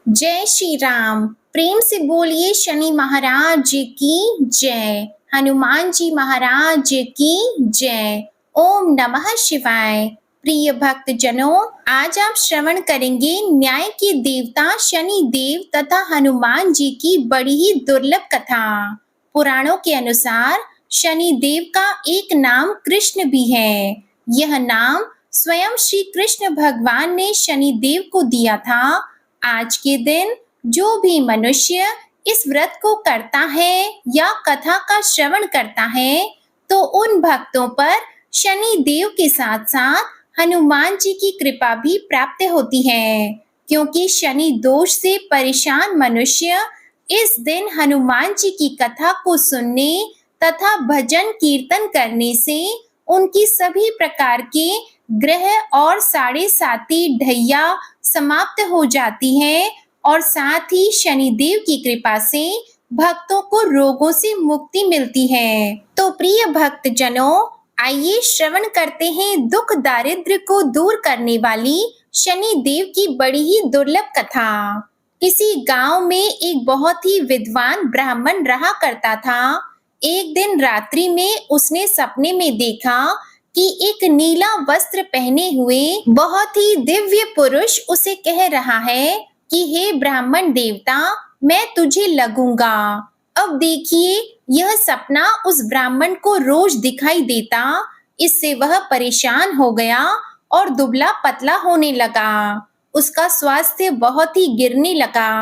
जय श्री राम। प्रेम से बोलिए शनि महाराज जी की जय, हनुमान जी महाराज जी की जय। ओम नमः शिवाय। प्रिय भक्त जनों, आज आप श्रवण करेंगे न्याय के देवता शनि देव तथा हनुमान जी की बड़ी ही दुर्लभ कथा। पुराणों के अनुसार शनि देव का एक नाम कृष्ण भी है। यह नाम स्वयं श्री कृष्ण भगवान ने शनि देव को दिया था। आज के दिन जो भी मनुष्य इस व्रत को करता है या कथा का श्रवण करता है, तो उन भक्तों पर शनि देव के साथ साथ हनुमान जी की कृपा भी प्राप्त होती है, क्योंकि शनि दोष से परेशान मनुष्य इस दिन हनुमान जी की कथा को सुनने तथा भजन कीर्तन करने से उनकी सभी प्रकार के ग्रह और साढ़े साती ढैया समाप्त हो जाती है और साथ ही शनिदेव की कृपा से भक्तों को रोगों से मुक्ति मिलती है। तो प्रिय भक्त जनों, आइए श्रवण करते हैं दुख दारिद्र्य को दूर करने वाली शनि देव की बड़ी ही दुर्लभ कथा। किसी गांव में एक बहुत ही विद्वान ब्राह्मण रहा करता था। एक दिन रात्रि में उसने सपने में देखा कि एक नीला वस्त्र पहने हुए बहुत ही दिव्य पुरुष उसे कह रहा है कि हे ब्राह्मण देवता, मैं तुझे लगूंगा। अब देखिए, यह सपना उस ब्राह्मण को रोज दिखाई देता। इससे वह परेशान हो गया और दुबला पतला होने लगा। उसका स्वास्थ्य बहुत ही गिरने लगा।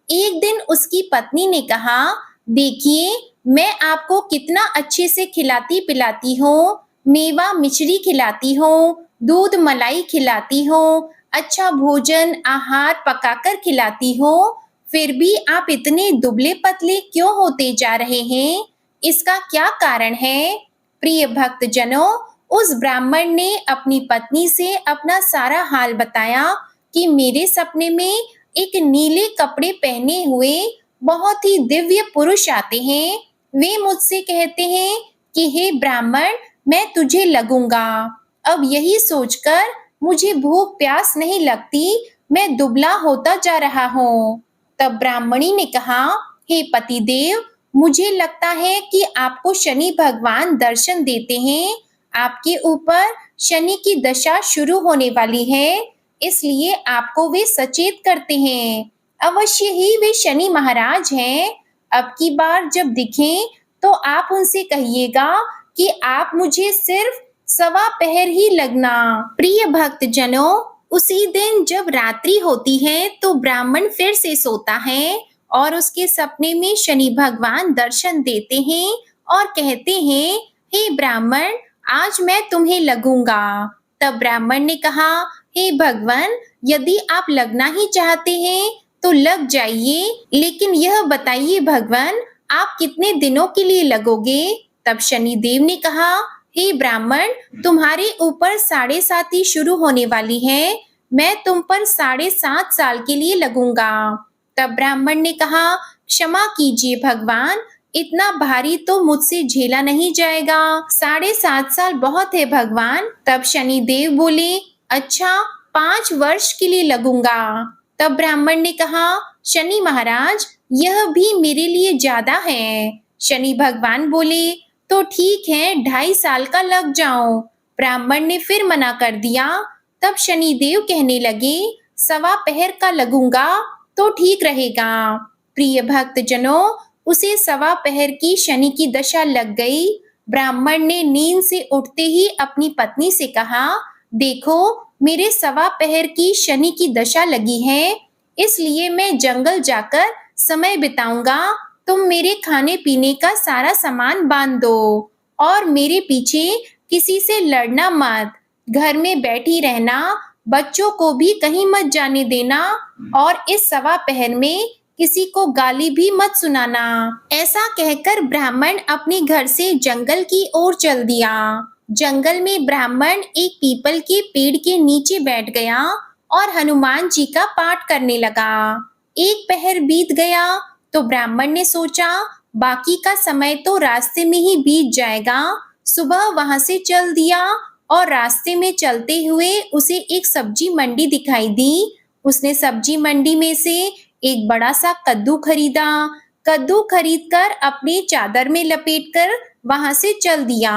एक दिन उसकी पत्नी ने कहा, देखिए, मैं आपको कितना अच्छे से खिलाती पिलाती हूँ, मेवा मिश्री खिलाती हूँ, दूध मलाई खिलाती हूँ, अच्छा भोजन आहार पकाकर खिलाती हूँ, फिर भी आप इतने दुबले पतले क्यों होते जा रहे हैं? इसका क्या कारण है? प्रिय भक्त जनों, उस ब्राह्मण ने अपनी पत्नी से अपना सारा हाल बताया कि मेरे सपने में एक नीले कपड़े पहने हुए बहुत ही दिव्य पुरुष आते हैं। वे मुझसे कहते हैं कि हे ब्राह्मण, मैं तुझे लगूंगा। अब यही सोचकर मुझे भूख प्यास नहीं लगती, मैं दुबला होता जा रहा हूँ। तब ब्राह्मणी ने कहा, हे पतिदेव, मुझे लगता है कि आपको शनि भगवान दर्शन देते हैं। आपके ऊपर शनि की दशा शुरू होने वाली है, इसलिए आपको वे सचेत करते हैं। अवश्य ही वे शनि महाराज हैं। अब की बार जब दिखें तो आप उनसे कहिएगा कि आप मुझे सिर्फ सवा पहर ही लगना। प्रिय भक्त जनों, उसी दिन जब रात्रि होती है तो ब्राह्मण फिर से सोता है और उसके सपने में शनि भगवान दर्शन देते हैं और कहते हैं, हे ब्राह्मण, आज मैं तुम्हें लगूंगा। तब ब्राह्मण ने कहा, हे भगवान, यदि आप लगना ही चाहते हैं तो लग जाइए, लेकिन यह बताइए भगवान, आप कितने दिनों के लिए लगोगे? तब शनिदेव ने कहा, हे ब्राह्मण, तुम्हारे ऊपर साढ़े साती शुरू होने वाली है, मैं तुम पर 7.5 साल के लिए लगूंगा। तब ब्राह्मण ने कहा, क्षमा कीजिए भगवान, इतना भारी तो मुझसे झेला नहीं जाएगा, 7.5 साल बहुत है भगवान। तब शनिदेव बोले, अच्छा, 5 वर्ष के लिए लगूंगा। तब ब्राह्मण ने कहा, शनि महाराज, यह भी मेरे लिए ज्यादा है। शनि भगवान बोले, तो ठीक है, 2.5 साल का लग जाओ। ब्राह्मण ने फिर मना कर दिया। तब शनिदेव कहने लगे, सवा पहर का लगूंगा तो ठीक रहेगा। प्रिय भक्त जनों, उसे सवा पहर की शनि की दशा लग गई। ब्राह्मण ने नींद से उठते ही अपनी पत्नी से कहा, देखो, मेरे सवा पहर की शनि की दशा लगी है, इसलिए मैं जंगल जाकर समय बिताऊंगा। तुम मेरे खाने पीने का सारा सामान बांध दो और मेरे पीछे किसी से लड़ना मत। घर में बैठी रहना, बच्चों को भी कहीं मत जाने देना और इस सवा पहर में किसी को गाली भी मत सुनाना। ऐसा कहकर ब्राह्मण अपने घर से जंगल की ओर चल दिया। जंगल में ब्राह्मण एक पीपल के पेड़ के नीचे बैठ गया और हनुमान जी का पाठ करने लगा। एक पहर बीत गया तो ब्राह्मण ने सोचा, बाकी का समय तो रास्ते में ही बीत जाएगा। सुबह वहां से चल दिया और रास्ते में चलते हुए उसे एक सब्जी मंडी दिखाई दी। उसने सब्जी मंडी में से एक बड़ा सा कद्दू खरीदा। कद्दू खरीदकर अपने चादर में लपेटकर वहां से चल दिया।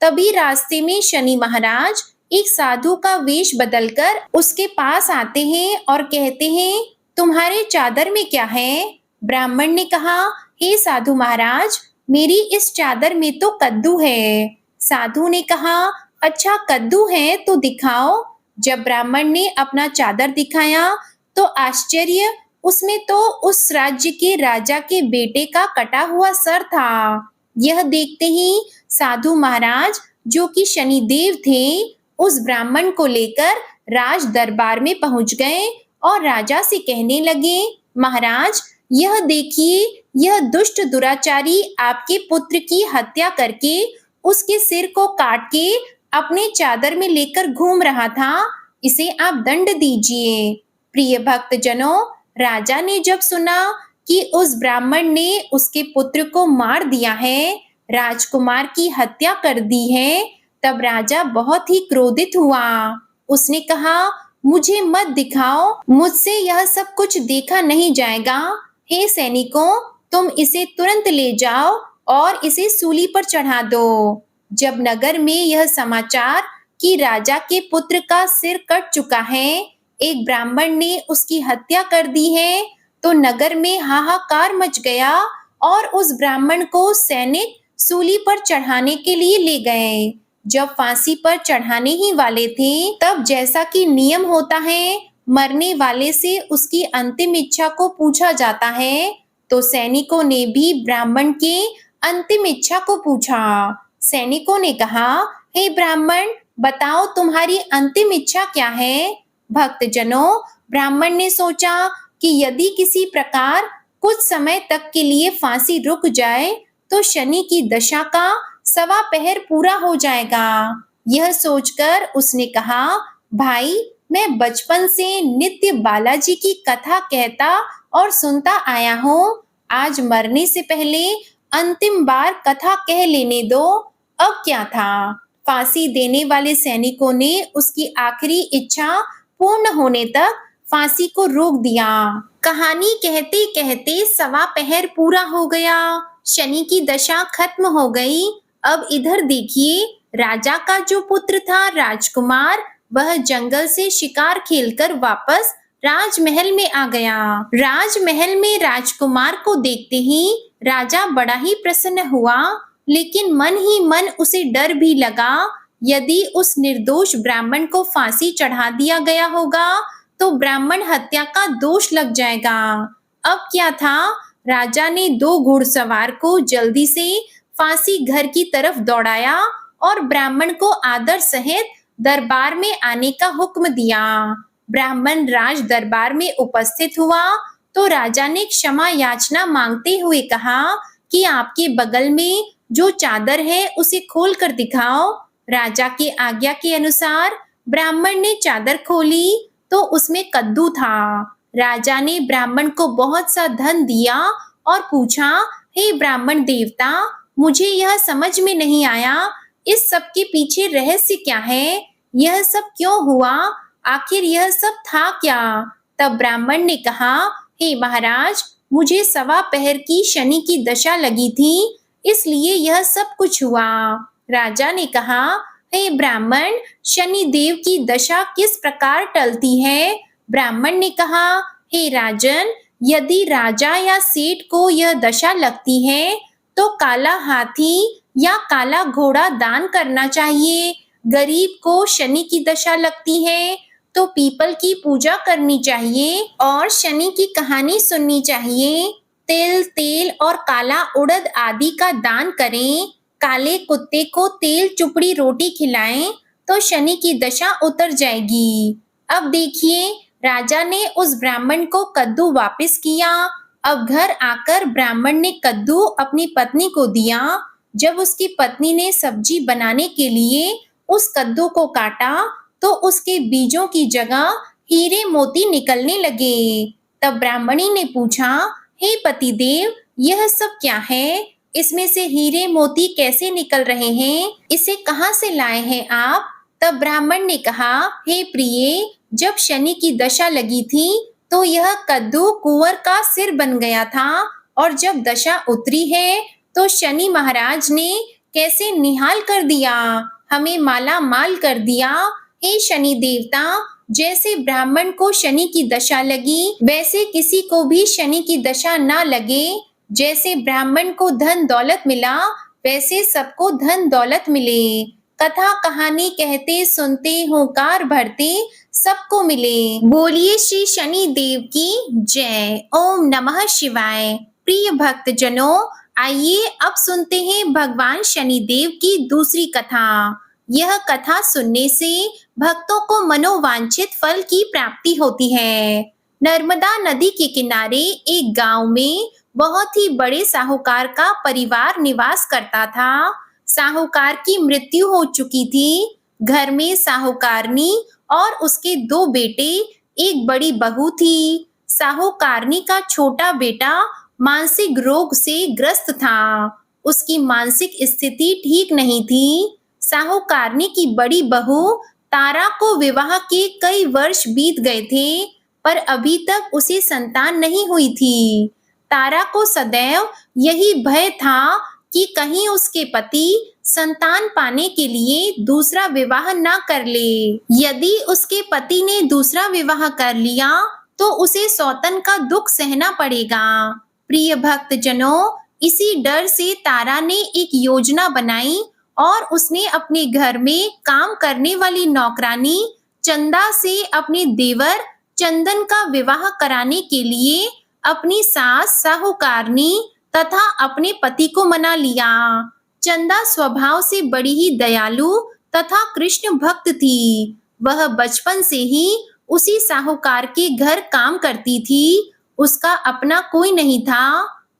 तभी रास्ते में शनि महाराज एक साधु का वेश बदलकर उसके पास आते हैं और कहते हैं, तुम्हारे चादर में क्या है? ब्राह्मण ने कहा, हे साधु महाराज, मेरी इस चादर में तो कद्दू है। साधु ने कहा, अच्छा कद्दू है तो दिखाओ। जब ब्राह्मण ने अपना चादर दिखाया तो आश्चर्य, उसमें तो उस राज्य के राजा के बेटे का कटा हुआ सर था। यह देखते ही साधु महाराज, जो कि शनिदेव थे, उस ब्राह्मण को लेकर राज दरबार में पहुंच गए और राजा से कहने लगे, महाराज, यह देखिए, यह दुष्ट दुराचारी आपके पुत्र की हत्या करके उसके सिर को काट के अपने चादर में लेकर घूम रहा था। इसे आप दंड दीजिए। प्रिय भक्तजनों, राजा ने जब सुना कि उस ब्राह्मण ने उसके पुत्र को मार दिया है, राजकुमार की हत्या कर दी है, तब राजा बहुत ही क्रोधित हुआ। उसने कहा, मुझे मत दिखाओ, मुझसे यह सब कुछ देखा नहीं जाएगा। हे सैनिकों, तुम इसे तुरंत ले जाओ और इसे सूली पर चढ़ा दो। जब नगर में यह समाचार कि राजा के पुत्र का सिर कट चुका है, एक ब्राह्मण ने उसकी हत्या कर दी है, तो नगर में हाहाकार मच गया और उस ब्राह्मण को सैनिक सूली पर चढ़ाने के लिए ले गए। जब फांसी पर चढ़ाने ही वाले थे, तब जैसा कि नियम होता है, मरने वाले से उसकी अंतिम इच्छा को पूछा जाता है, तो सैनिकों ने भी ब्राह्मण के अंतिम इच्छा को पूछा। सैनिकों ने कहा, हे ब्राह्मण, बताओ तुम्हारी अंतिम इच्छा क्या है? भक्तजनों, ब्राह्मण ने सोचा कि यदि किसी प्रकार कुछ समय तक के लिए फांसी रुक जाए तो शनि की दशा का 1.25 पहर पूरा हो जाएगा। यह सोचकर उसने कहा, भाई, मैं बचपन से नित्य बालाजी की कथा कहता और सुनता आया हूँ। आज मरने से पहले अंतिम बार कथा कह लेने दो। अब क्या था? फांसी देने वाले सैनिकों ने उसकी आखिरी इच्छा पूर्ण होने तक फांसी को रोक दिया। कहानी कहते कहते 1.25 पहर पूरा हो गया। शनि की दशा खत्म हो गई। अब इधर देखिए, राजा का जो पुत्र था राजकुमार, वह जंगल से शिकार खेलकर वापस राजमहल में आ गया। राजमहल में राजकुमार को देखते ही राजा बड़ा ही प्रसन्न हुआ, लेकिन मन ही मन उसे डर भी लगा। यदि उस निर्दोष ब्राह्मण को फांसी चढ़ा दिया गया होगा तो ब्राह्मण हत्या का दोष लग जाएगा। अब क्या था? राजा ने 2 घुड़सवार को जल्दी से फांसी घर की तरफ दौड़ाया और ब्राह्मण को आदर सहित दरबार में आने का हुक्म दिया। ब्राह्मण राज दरबार में उपस्थित हुआ तो राजा ने क्षमा याचना मांगते हुए कहा कि आपके बगल में जो चादर है उसे खोल कर दिखाओ। राजा की आज्ञा के अनुसार ब्राह्मण ने चादर खोली तो उसमें कद्दू था। राजा ने ब्राह्मण को बहुत सा धन दिया और पूछा, हे ब्राह्मण देवता, मुझे यह समझ में नहीं आया, इस सब के पीछे रहस्य क्या है? यह सब क्यों हुआ? आखिर यह सब था क्या? तब ब्राह्मण ने कहा, हे महाराज, मुझे 1.25 पहर की शनि की दशा लगी थी, इसलिए यह सब कुछ हुआ। राजा ने कहा, हे ब्राह्मण, शनि देव की दशा किस प्रकार टलती है? ब्राह्मण ने कहा, हे राजन, यदि राजा या सेठ को यह दशा लगती है तो काला हाथी या काला घोड़ा दान करना चाहिए। गरीब को शनि की दशा लगती है तो पीपल की पूजा करनी चाहिए और शनि की कहानी सुननी चाहिए। तिल, तेल और काला उड़द आदि का दान करें। काले कुत्ते को तेल चुपड़ी रोटी खिलाएं तो शनि की दशा उतर जाएगी। अब देखिए, राजा ने उस ब्राह्मण को कद्दू वापस किया। अब घर आकर ब्राह्मण ने कद्दू अपनी पत्नी को दिया। जब उसकी पत्नी ने सब्जी बनाने के लिए उस कद्दू को काटा तो उसके बीजों की जगह हीरे मोती निकलने लगे। तब ब्राह्मणी ने पूछा, हे पतिदेव, यह सब क्या है? इसमें से हीरे मोती कैसे निकल रहे हैं? इसे कहाँ से लाए हैं आप? तब ब्राह्मण ने कहा, हे प्रिय, जब शनि की दशा लगी थी तो यह कद्दू कुंवर का सिर बन गया था और जब दशा उतरी है तो शनि महाराज ने कैसे निहाल कर दिया, हमें माला माल कर दिया। हे शनि देवता, जैसे ब्राह्मण को शनि की दशा लगी वैसे किसी को भी शनि की दशा ना लगे। जैसे ब्राह्मण को धन दौलत मिला वैसे सबको धन दौलत मिले। कथा कहानी कहते सुनते होकार भरते सबको मिले। बोलिए श्री शनि देव की जय। ओम नमः शिवाय। प्रिय भक्त जनों, आइए अब सुनते हैं भगवान शनि देव की दूसरी कथा। यह कथा सुनने से भक्तों को मनोवांछित फल की प्राप्ति होती है। नर्मदा नदी के किनारे एक गांव में बहुत ही बड़े साहूकार का परिवार निवास करता था। साहूकार की मृत्यु हो चुकी थी। घर में साहूकारनी और उसके 2 बेटे, एक बड़ी बहू थी। साहूकारनी का छोटा बेटा मानसिक रोग से ग्रस्त था। उसकी मानसिक स्थिति ठीक नहीं थी। साहूकारनी की बड़ी बहू तारा को विवाह के कई वर्ष बीत गए थे, पर अभी तक उसे संतान नहीं हुई थी। तारा को सदैव यही भय था कि कहीं उसके पति संतान पाने के लिए दूसरा विवाह ना कर ले। यदि उसके पति ने दूसरा विवाह कर लिया तो उसे सौतन का दुख सहना पड़ेगा। प्रिय भक्त जनों, इसी डर से तारा ने एक योजना बनाई और उसने अपने घर में काम करने वाली नौकरानी चंदा से अपने देवर चंदन का विवाह कराने के लिए अपनी सास साहूकारनी तथा अपने पति को मना लिया। चंदा स्वभाव से बड़ी ही दयालु तथा कृष्ण भक्त थी। वह बचपन से ही उसी साहूकार के घर काम करती थी। उसका अपना कोई नहीं था।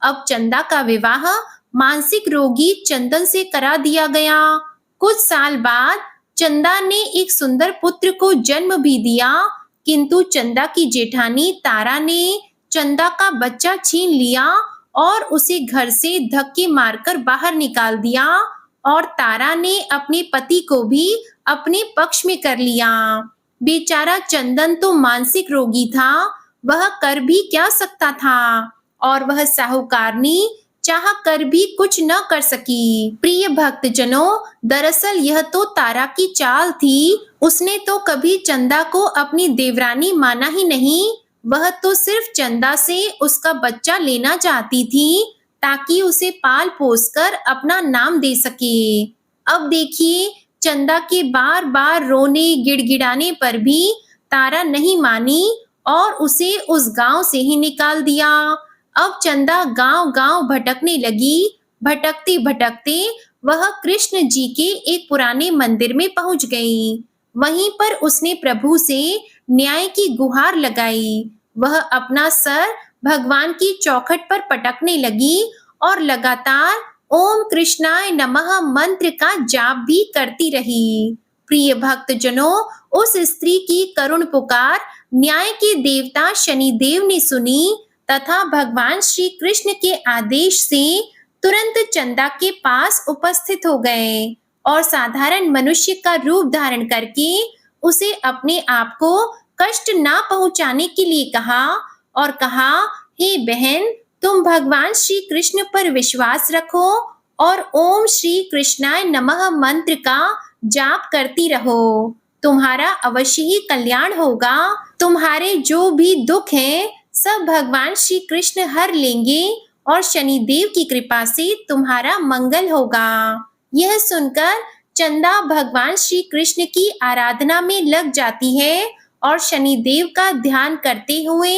अब चंदा का विवाह मानसिक रोगी चंदन से करा दिया गया। कुछ साल बाद चंदा ने एक सुंदर पुत्र को जन्म भी दिया, किंतु चंदा की जेठानी तारा ने चंदा का बच्चा छीन लिया और उसे घर से धक्के मारकर बाहर निकाल दिया और तारा ने अपने पति को भी अपने पक्ष में कर लिया। बेचारा चंदन तो मानसिक रोगी था, वह कर भी क्या सकता था और वह साहूकारनी चाह कर भी कुछ न कर सकी। प्रिय भक्त जनों, दरअसल यह तो तारा की चाल थी। उसने तो कभी चंदा को अपनी देवरानी माना ही नहीं। वह तो सिर्फ चंदा से उसका बच्चा लेना चाहती थी ताकि उसे पाल पोस कर अपना नाम दे सके। अब देखिए, चंदा के बार बार रोने गिड़गिड़ाने पर भी तारा नहीं मानी और उसे उस गांव से ही निकाल दिया। अब चंदा गांव-गांव भटकने लगी। भटकते भटकते वह कृष्ण जी के एक पुराने मंदिर में पहुंच गई। वहीं पर उसने प्रभु से न्याय की गुहार लगाई। वह अपना सर भगवान की चौखट पर पटकने लगी और लगातार ओम कृष्णाय नमः मंत्र का जाप भी करती रही। प्रिय भक्त जनों, उस स्त्री की करुण पुकार न्याय के देवता शनिदेव ने सुनी तथा भगवान श्री कृष्ण के आदेश से तुरंत चंदा के पास उपस्थित हो गए और साधारण मनुष्य का रूप धारण करके उसे अपने आप को कष्ट ना पहुंचाने के लिए कहा और कहा, हे बहन, तुम भगवान श्री कृष्ण पर विश्वास रखो और ओम श्री कृष्णाय नमः मंत्र का जाप करती रहो। तुम्हारा अवश्य ही कल्याण होगा। तुम्हारे जो भी दुख हैं सब भगवान श्री कृष्ण हर लेंगे और शनिदेव की कृपा से तुम्हारा मंगल होगा। यह सुनकर चंदा भगवान श्री कृष्ण की आराधना में लग जाती है और शनिदेव का ध्यान करते हुए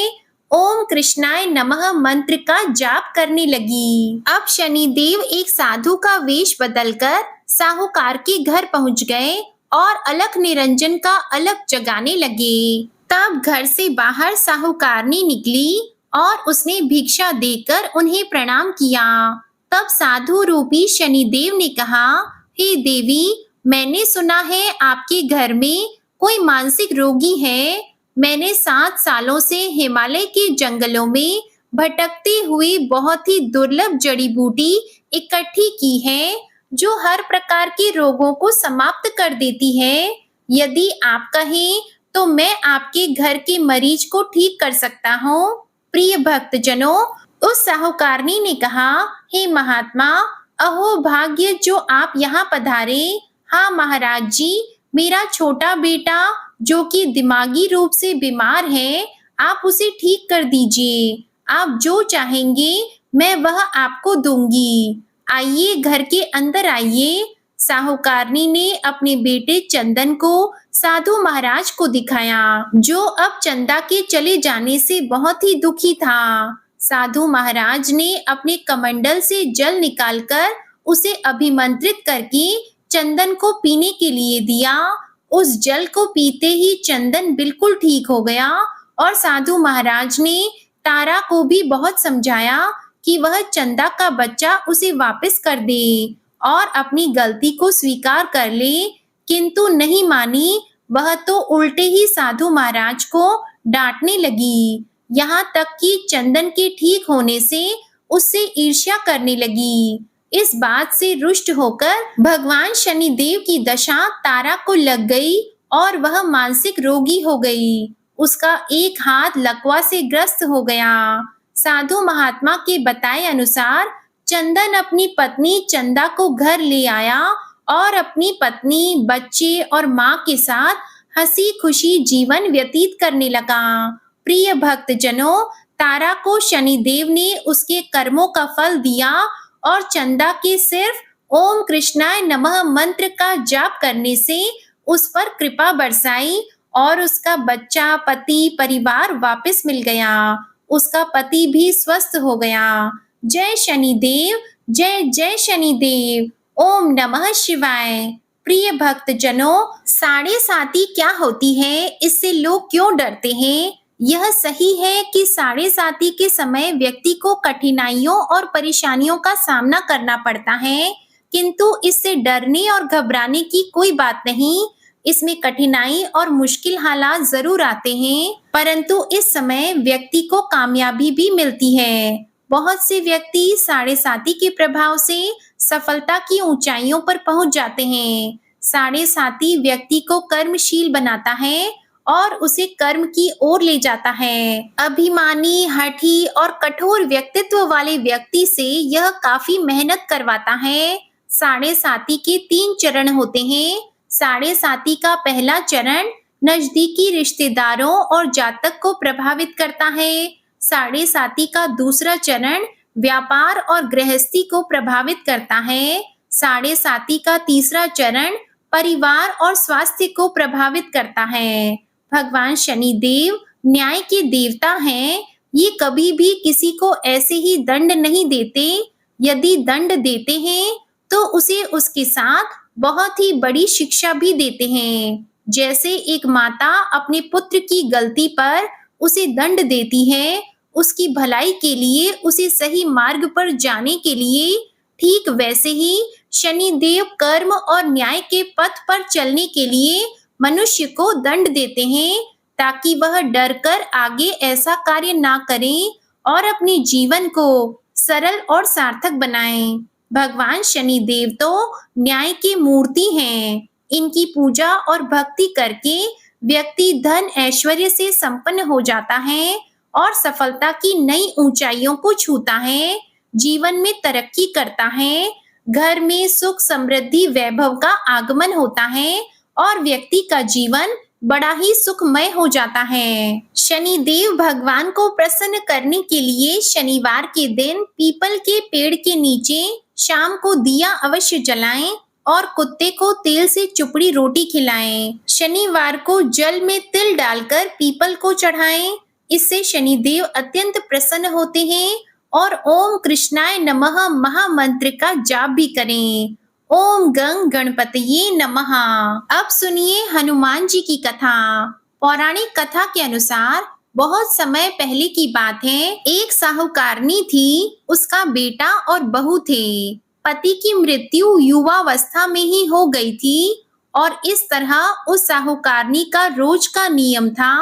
ओम कृष्णाय नमः मंत्र का जाप करने लगी। अब शनिदेव एक साधु का वेश बदलकर साहूकार के घर पहुंच गए और अलख निरंजन का अलख जगाने लगे। तब घर से बाहर साहूकारनी निकली और उसने भिक्षा देकर उन्हें प्रणाम किया। तब साधु रूपी शनिदेव ने कहा, हे देवी, मैंने सुना है आपके घर में कोई मानसिक रोगी है। मैंने 7 सालों से हिमालय के जंगलों में भटकते हुए बहुत ही दुर्लभ जड़ी बूटी इकट्ठी की है जो हर प्रकार के रोगों को समाप्त कर देती है। यदि आप कहें तो मैं आपके घर के मरीज को ठीक कर सकता हूँ। प्रिय भक्तजनों, उस साहूकारनी ने कहा, हे महात्मा, अहो भाग्य जो आप यहाँ पधारे। हाँ महाराज जी, मेरा छोटा बेटा जो कि दिमागी रूप से बीमार है, आप उसे ठीक कर दीजिए। आप जो चाहेंगे मैं वह आपको दूंगी। आइए, घर के अंदर आइए। साहूकारनी ने अपने बेटे चंदन को साधु महाराज को दिखाया, जो अब चंदा के चले जाने से बहुत ही दुखी था। साधु महाराज ने अपने कमंडल से जल निकालकर उसे अभिमंत्रित करके चंदन को पीने के लिए दिया। उस जल को पीते ही चंदन बिल्कुल ठीक हो गया और साधु महाराज ने तारा को भी बहुत समझाया कि वह चंदा का बच्चा उसे वापस कर दे और अपनी गलती को स्वीकार कर ले, किंतु नहीं मानी। वह तो उल्टे ही साधु महाराज को डांटने लगी, यहाँ तक कि चंदन के ठीक होने से उससे ईर्ष्या करने लगी। इस बात से रुष्ट होकर भगवान शनिदेव की दशा तारा को लग गई और वह मानसिक रोगी हो गई। उसका एक हाथ लकवा से ग्रस्त हो गया। साधु महात्मा के बताए अनुसार चंदन अपनी पत्नी चंदा को घर ले आया और अपनी पत्नी, बच्चे और माँ के साथ हंसी खुशी जीवन व्यतीत करने लगा। प्रिय भक्तजनों, तारा को शनिदेव ने उसके कर्मों का फल दिया और चंदा के सिर्फ ओम कृष्णाय नमः मंत्र का जाप करने से उस पर कृपा बरसाई और उसका बच्चा, पति, परिवार वापस मिल गया। उसका पति भी स्वस्थ हो गया। जय शनिदेव, जय जय शनिदेव। ओम नमः शिवाय। प्रिय भक्तजनों, साढ़े साती क्या होती है, इससे लोग क्यों डरते हैं? यह सही है कि साढ़े साती के समय व्यक्ति को कठिनाइयों और परेशानियों का सामना करना पड़ता है, किंतु इससे डरने और घबराने की कोई बात नहीं। इसमें कठिनाई और मुश्किल हालात जरूर आते हैं, परंतु इस समय व्यक्ति को कामयाबी भी मिलती है। बहुत से व्यक्ति साढ़े साती के प्रभाव से सफलता की ऊंचाइयों पर पहुंच जाते हैं। साढ़े साती व्यक्ति को कर्मशील बनाता है और उसे कर्म की ओर ले जाता है। अभिमानी, हठी और कठोर व्यक्तित्व वाले व्यक्ति से यह काफी मेहनत करवाता है। साढ़े साती के 3 चरण होते हैं। साढ़े साती का पहला चरण नजदीकी रिश्तेदारों और जातक को प्रभावित करता है। साढ़े साती का दूसरा चरण व्यापार और गृहस्थी को प्रभावित करता है। साढ़े साती का तीसरा चरण परिवार और स्वास्थ्य को प्रभावित करता है। भगवान शनिदेव न्याय के देवता हैं। ये कभी भी किसी को ऐसे ही दंड नहीं देते। यदि दंड देते हैं तो उसे उसके साथ बहुत ही बड़ी शिक्षा भी देते हैं। जैसे एक माता अपने पुत्र की गलती पर उसे दंड देती है, उसकी भलाई के लिए, उसे सही मार्ग पर जाने के लिए, ठीक वैसे ही शनिदेव कर्म और न्याय के पथ पर चलने के लिए मनुष्य को दंड देते हैं, ताकि वह डरकर आगे ऐसा कार्य ना करें और अपने जीवन को सरल और सार्थक बनाएं। भगवान शनिदेव तो न्याय की मूर्ति हैं। इनकी पूजा और भक्ति करके व्यक्ति धन ऐश्वर्य से संपन्न हो जाता है और सफलता की नई ऊंचाइयों को छूता है, जीवन में तरक्की करता है, घर में सुख समृद्धि वैभव का आगमन होता है और व्यक्ति का जीवन बड़ा ही सुखमय हो जाता है। शनिदेव भगवान को प्रसन्न करने के लिए शनिवार के दिन पीपल के पेड़ के नीचे शाम को दिया अवश्य जलाएं और कुत्ते को तेल से चुपड़ी रोटी खिलाएं। शनिवार को जल में तिल डालकर पीपल को चढ़ाएं। इससे शनिदेव अत्यंत प्रसन्न होते हैं और ओम कृष्णाय नमः महामंत्र का जाप भी करें। ओम गंग गणपतये नमः। अब सुनिए हनुमान जी की कथा। पौराणिक कथा के अनुसार बहुत समय पहले की बात है। एक साहूकारनी थी, उसका बेटा और बहू थे। पति की मृत्यु युवावस्था में ही हो गई थी और इस तरह उस साहूकारनी का रोज का नियम था,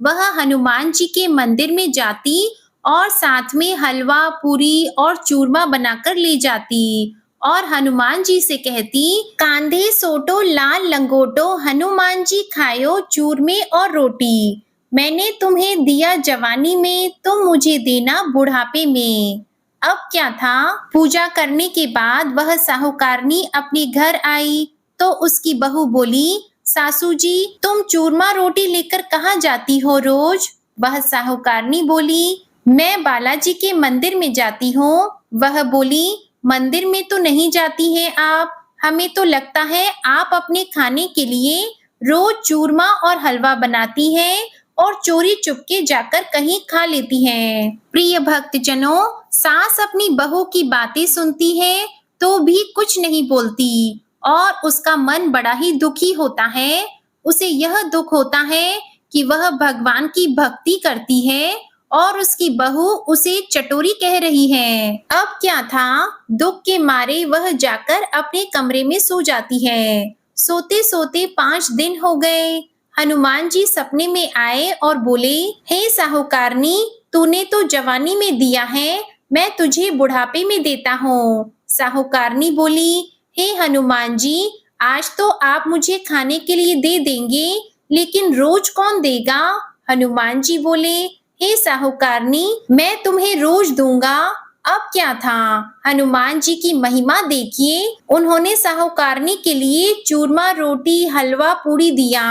वह हनुमान जी के मंदिर में जाती और साथ में हलवा, पूरी और चूरमा बनाकर ले जाती और हनुमान जी से कहती, कांधे सोटो लाल लंगोटो, हनुमान जी खायो चूरमे और रोटी। मैंने तुम्हें दिया जवानी में, तुम मुझे देना बुढ़ापे में। अब क्या था, पूजा करने के बाद वह साहूकारनी अपने घर आई तो उसकी बहू बोली, सासू जी तुम चूरमा रोटी लेकर कहाँ जाती हो रोज? वह साहूकारनी बोली, मैं बालाजी के मंदिर में जाती हूँ। वह बोली, मंदिर में तो नहीं जाती हैं आप, हमें तो लगता है आप अपने खाने के लिए रोज चूरमा और हलवा बनाती हैं और चोरी चुपके जाकर कहीं खा लेती हैं। प्रिय भक्तजनों, सास अपनी बहू की बातें सुनती है तो भी कुछ नहीं बोलती और उसका मन बड़ा ही दुखी होता है। उसे यह दुख होता है कि वह भगवान की भक्ति करती है और उसकी बहू उसे चटोरी कह रही है। अब क्या था, दुख के मारे वह जाकर अपने कमरे में सो जाती है। सोते सोते 5 दिन हो गए। हनुमान जी सपने में आए और बोले, हे साहूकारनी, तूने तो जवानी में दिया है, मैं तुझे बुढ़ापे में देता हूँ। साहूकारनी बोली, हे हनुमान जी, आज तो आप मुझे खाने के लिए दे देंगे, लेकिन रोज कौन देगा? हनुमान जी बोले, हे साहूकारनी, मैं तुम्हें रोज दूंगा। अब क्या था, हनुमान जी की महिमा देखिए, उन्होंने साहूकारनी के लिए चूरमा रोटी हलवा पूरी दिया।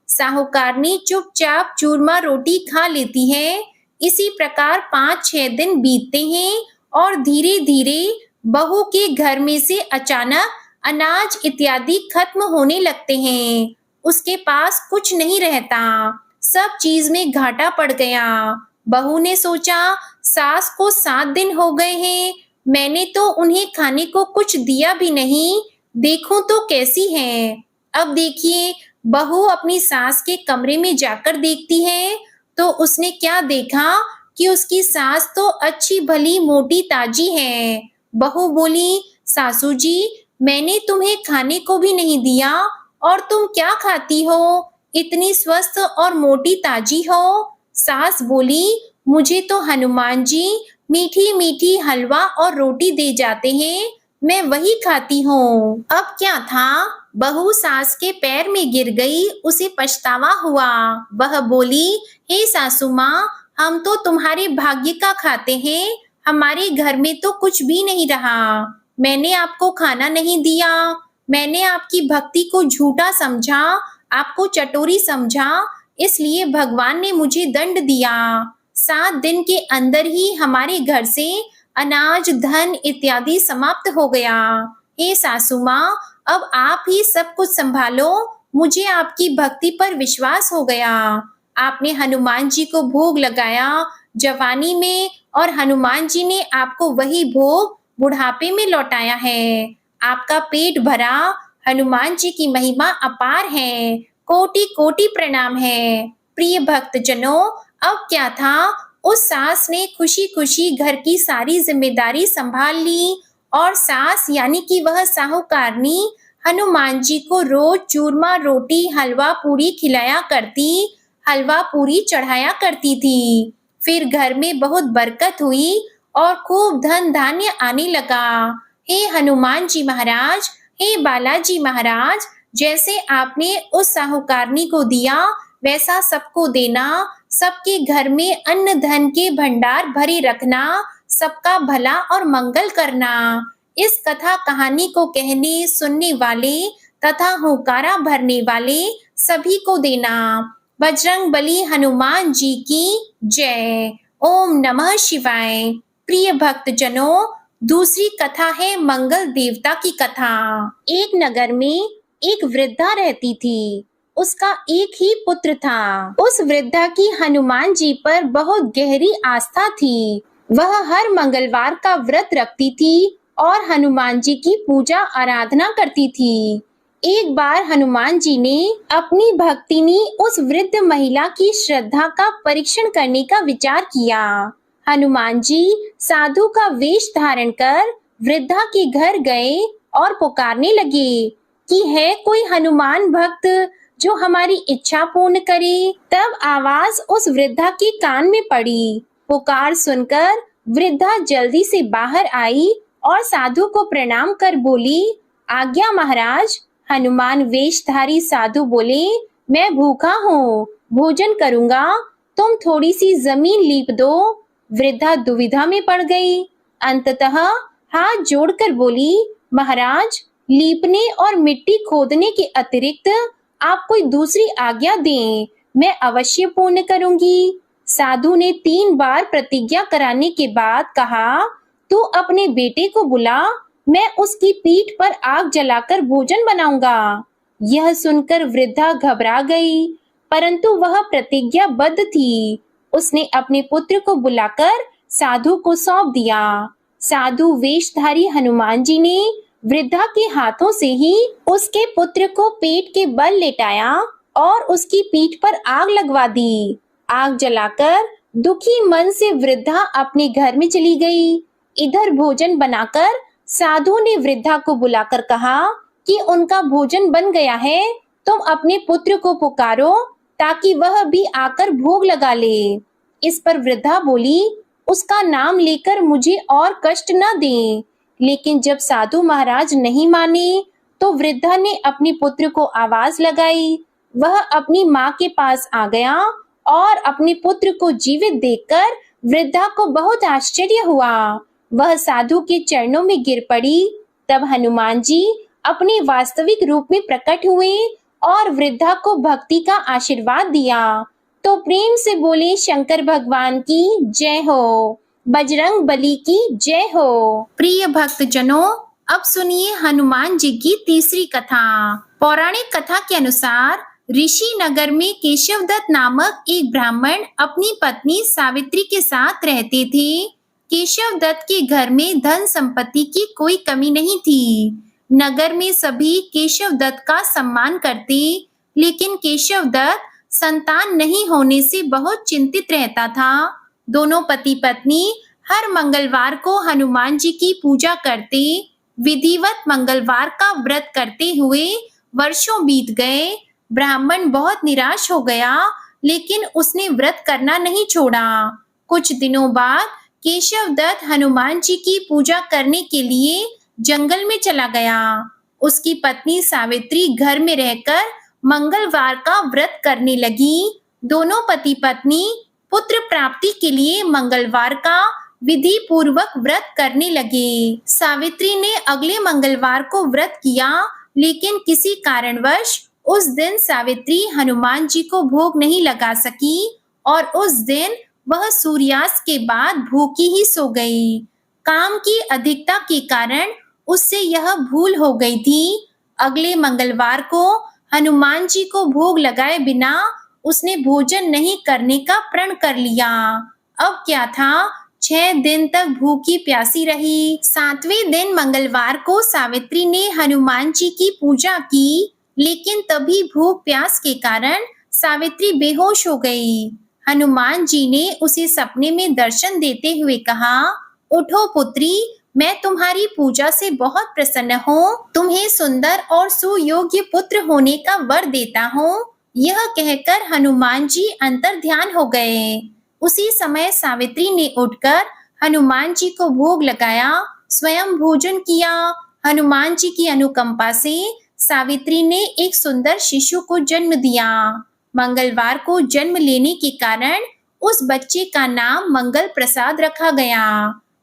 साहूकारनी चुपचाप चूरमा रोटी खा लेती है। इसी प्रकार 5-6 दिन बीतते हैं और धीरे धीरे बहू के घर में से अचानक अनाज इत्यादि खत्म होने लगते हैं। उसके पास कुछ नहीं रहता, सब चीज में घाटा पड़ गया। बहू ने सोचा, सास को 7 दिन हो गए हैं, मैंने तो उन्हें खाने को कुछ दिया भी नहीं, देखूं तो कैसी है। अब देखिए, बहू अपनी सास के कमरे में जाकर देखती है तो उसने क्या देखा कि उसकी सास तो अच्छी भली मोटी ताजी है। बहू बोली, सासू जी, मैंने तुम्हें खाने को भी नहीं दिया और तुम क्या खाती हो, इतनी स्वस्थ और मोटी ताजी हो। सास बोली, मुझे तो हनुमान जी मीठी मीठी हलवा और रोटी दे जाते हैं, मैं वही खाती हूँ। अब क्या था, बहू सास के पैर में गिर गई, उसे पछतावा हुआ। वह बोली, हे सासू माँ, हम तो तुम्हारे भाग्य का खाते हैं, हमारे घर में तो कुछ भी नहीं रहा। मैंने आपको खाना नहीं दिया, मैंने आपकी भक्ति को झूठा समझा, आपको चटोरी समझा, इसलिए भगवान ने मुझे दंड दिया। 7 दिन के अंदर ही हमारे घर से अनाज धन इत्यादि समाप्त हो गया। हे सासू माँ, अब आप ही सब कुछ संभालो, मुझे आपकी भक्ति पर विश्वास हो गया। आपने हनुमान जी को भोग लगाया जवानी में और हनुमान जी ने आपको वही भोग बुढ़ापे में लौटाया है। आपका पेट भरा, हनुमान जी की महिमा अपार है, कोटि कोटि प्रणाम है। प्रिय भक्तजनों, अब क्या था, उस सास ने खुशी खुशी घर की सारी जिम्मेदारी संभाल ली और सास यानी कि वह साहूकारनी हनुमान जी को रोज चूरमा रोटी हलवा पूरी खिलाया करती, हलवा पूरी चढ़ाया करती थी। फिर घर में बहुत बरकत हुई और खूब धन धान्य आने लगा। हे हनुमान जी महाराज, हे बालाजी महाराज, जैसे आपने उस साहूकारनी को दिया वैसा सबको देना, सबके घर में अन्न धन के भंडार भरे रखना, सबका भला और मंगल करना। इस कथा कहानी को कहने सुनने वाले तथा हुंकारा भरने वाले सभी को देना। बजरंग बली हनुमान जी की जय। ओम नमः शिवाय। प्रिय भक्तजनों, दूसरी कथा है मंगल देवता की कथा। एक नगर में एक वृद्धा रहती थी। उसका एक ही पुत्र था। उस वृद्धा की हनुमान जी पर बहुत गहरी आस्था थी। वह हर मंगलवार का व्रत रखती थी और हनुमान जी की पूजा आराधना करती थी। एक बार हनुमान जी ने अपनी भक्तिनी उस वृद्ध महिला की श्रद्धा का परीक्षण करने का विचार किया। हनुमान जी साधु का वेश धारण कर वृद्धा के घर गए और पुकारने लगे कि है कोई हनुमान भक्त जो हमारी इच्छा पूर्ण करे। तब आवाज उस वृद्धा के कान में पड़ी। पुकार सुनकर वृद्धा जल्दी से बाहर आई और साधु को प्रणाम कर बोली, आज्ञा महाराज। हनुमान वेशधारी साधु बोले, मैं भूखा हूँ, भोजन करूंगा, तुम थोड़ी सी जमीन लीप दो। वृद्धा दुविधा में पड़ गई। अंततः हाथ जोड़कर बोली, महाराज, लीपने और मिट्टी खोदने के अतिरिक्त आप कोई दूसरी आज्ञा दें, मैं अवश्य पूर्ण करूंगी। साधु ने 3 बार प्रतिज्ञा कराने के बाद कहा, तू अपने बेटे को बुला, मैं उसकी पीठ पर आग जलाकर भोजन बनाऊंगा। यह सुनकर वृद्धा घबरा गई, परंतु वह प्रतिज्ञाबद्ध थी। उसने अपने पुत्र को बुलाकर साधु को सौंप दिया। साधु वेशधारी हनुमान जी ने वृद्धा के हाथों से ही उसके पुत्र को पेट के बल लेटाया और उसकी पीठ पर आग लगवा दी। आग जलाकर दुखी मन से वृद्धा अपने घर में चली गई। इधर भोजन बनाकर साधु ने वृद्धा को बुलाकर कहा कि उनका भोजन बन गया है, तुम अपने पुत्र को पुकारो ताकि वह भी आकर भोग लगा ले। इस पर वृद्धा बोली, उसका नाम लेकर मुझे और कष्ट न दें। लेकिन जब साधु महाराज नहीं माने तो वृद्धा ने अपने पुत्र को आवाज लगाई। वह अपनी माँ के पास आ गया और अपने पुत्र को जीवित देखकर वृद्धा को बहुत आश्चर्य हुआ। वह साधु के चरणों में गिर पड़ी। तब हनुमान जी अपने वास्तविक रूप में प्रकट हुए और वृद्धा को भक्ति का आशीर्वाद दिया। तो प्रेम से बोले, शंकर भगवान की जय हो, बजरंग बली की जय हो। प्रिय भक्तजनों, अब सुनिए हनुमान जी की तीसरी कथा। पौराणिक कथा के अनुसार ऋषि नगर में केशवदत्त नामक एक ब्राह्मण अपनी पत्नी सावित्री के साथ रहते थे। केशवदत्त के घर में धन संपत्ति की कोई कमी नहीं थी। नगर में सभी केशवदत्त का सम्मान करते, लेकिन केशवदत्त संतान नहीं होने से बहुत चिंतित रहता था। दोनों पति पत्नी हर मंगलवार को हनुमान जी की पूजा करते। विधिवत मंगलवार का व्रत करते हुए वर्षों बीत गए। ब्राह्मण बहुत निराश हो गया, लेकिन उसने व्रत करना नहीं छोड़ा। कुछ दिनों बाद केशवदत्त हनुमान जी की पूजा करने के लिए जंगल में चला गया। उसकी पत्नी सावित्री घर में रहकर मंगलवार का व्रत करने लगी। दोनों पति पत्नी पुत्र प्राप्ति के लिए मंगलवार का विधि पूर्वक व्रत करने लगे। सावित्री ने अगले मंगलवार को व्रत किया, लेकिन किसी कारणवश उस दिन सावित्री हनुमान जी को भोग नहीं लगा सकी और उस दिन वह सूर्यास्त के बाद भूखी ही सो गई। काम की अधिकता के कारण उससे यह भूल हो गई थी। अगले मंगलवार को हनुमान जी को भोग लगाए बिना उसने भोजन नहीं करने का प्रण कर लिया। अब क्या था, 6 दिन तक भूखी प्यासी रही। 7वें दिन मंगलवार को सावित्री ने हनुमान जी की पूजा की, लेकिन तभी भूख प्यास के कारण सावित्री बेहोश हो गई। हनुमान जी ने उसे सपने में दर्शन देते हुए कहा, उठो पुत्री, मैं तुम्हारी पूजा से बहुत प्रसन्न हूँ। तुम्हें सुंदर और सुयोग्य पुत्र होने का वर देता हूँ। यह कहकर हनुमान जी अंतर ध्यान हो गए। उसी समय सावित्री ने उठकर हनुमान जी को भोग लगाया, स्वयं भोजन किया। हनुमान जी की अनुकंपा से सावित्री ने एक सुंदर शिशु को जन्म दिया। मंगलवार को जन्म लेने के कारण उस बच्चे का नाम मंगल प्रसाद रखा गया।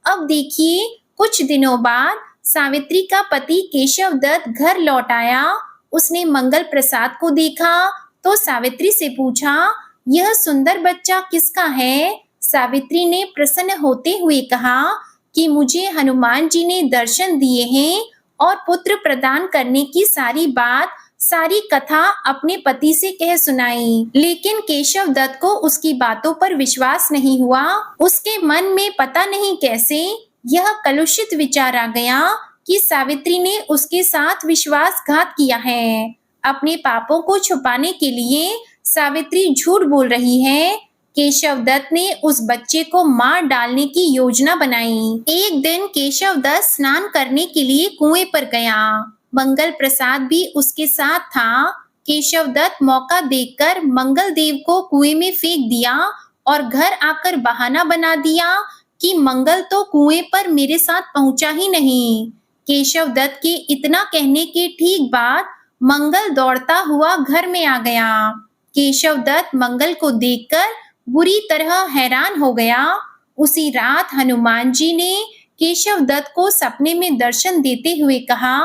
अब देखिए, कुछ दिनों बाद सावित्री का पति केशवदत्त घर लौट आया। उसने मंगल प्रसाद को देखा तो सावित्री से पूछा, यह सुंदर बच्चा किसका है? सावित्री ने प्रसन्न होते हुए कहा कि मुझे हनुमान जी ने दर्शन दिए हैं और पुत्र प्रदान करने की सारी बात, सारी कथा अपने पति से कह सुनाई। लेकिन केशवदत्त को उसकी बातों पर विश्वास नहीं हुआ। उसके मन में पता नहीं कैसे यह कलुषित विचार आ गया कि सावित्री ने उसके साथ विश्वासघात किया है। अपने पापों को छुपाने के लिए सावित्री झूठ बोल रही है। केशवदत्त ने उस बच्चे को मार डालने की योजना बनाई। एक दिन केशवदत्त स्नान करने के लिए कुएं पर गया। मंगल प्रसाद भी उसके साथ था। केशवदत्त मौका देखकर मंगल देव को कुएं में फेंक दिया और घर आकर बहाना बना दिया कि मंगल तो कुएं पर मेरे साथ पहुंचा ही नहीं। केशव दत्त के इतना कहने के ठीक बाद मंगल दौड़ता हुआ घर में आ गया। केशव दत्त मंगल को देखकर बुरी तरह हैरान हो गया। उसी रात हनुमान जी ने केशव दत्त को सपने में दर्शन देते हुए कहा,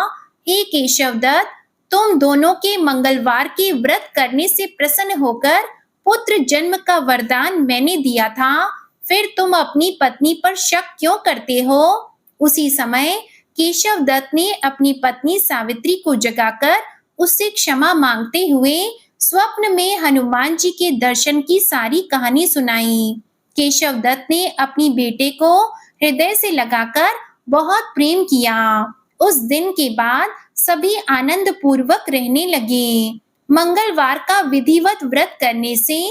हे केशव दत्त, तुम दोनों के मंगलवार के व्रत करने से प्रसन्न होकर पुत्र जन्म का वरदान मैंने दिया था, फिर तुम अपनी पत्नी पर शक क्यों करते हो? उसी समय केशव दत्त ने अपनी पत्नी सावित्री को जगाकर उससे क्षमा मांगते हुए स्वप्न में हनुमान जी के दर्शन की सारी कहानी सुनाई। केशव दत्त ने अपनी बेटे को हृदय से लगाकर बहुत प्रेम किया। उस दिन के बाद सभी आनंद पूर्वक रहने लगे। मंगलवार का विधिवत व्रत करने से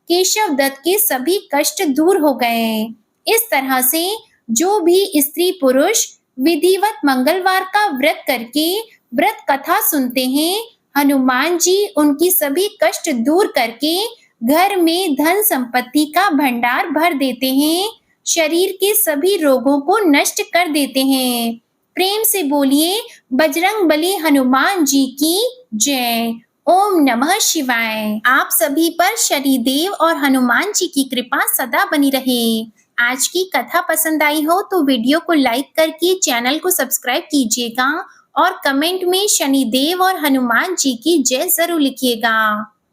केशव दत्त के सभी कष्ट दूर हो गए। इस तरह से जो भी स्त्री पुरुष विधिवत मंगलवार का व्रत करके व्रत कथा सुनते हैं, हनुमान जी उनकी सभी कष्ट दूर करके घर में धन संपत्ति का भंडार भर देते हैं, शरीर के सभी रोगों को नष्ट कर देते हैं। प्रेम से बोलिए बजरंगबली हनुमान जी की जय। ओम नमः शिवाय। आप सभी पर शनिदेव और हनुमान जी की कृपा सदा बनी रहे। आज की कथा पसंद आई हो तो वीडियो को लाइक करके चैनल को सब्सक्राइब कीजिएगा और कमेंट में शनिदेव और हनुमान जी की जय जरूर लिखिएगा।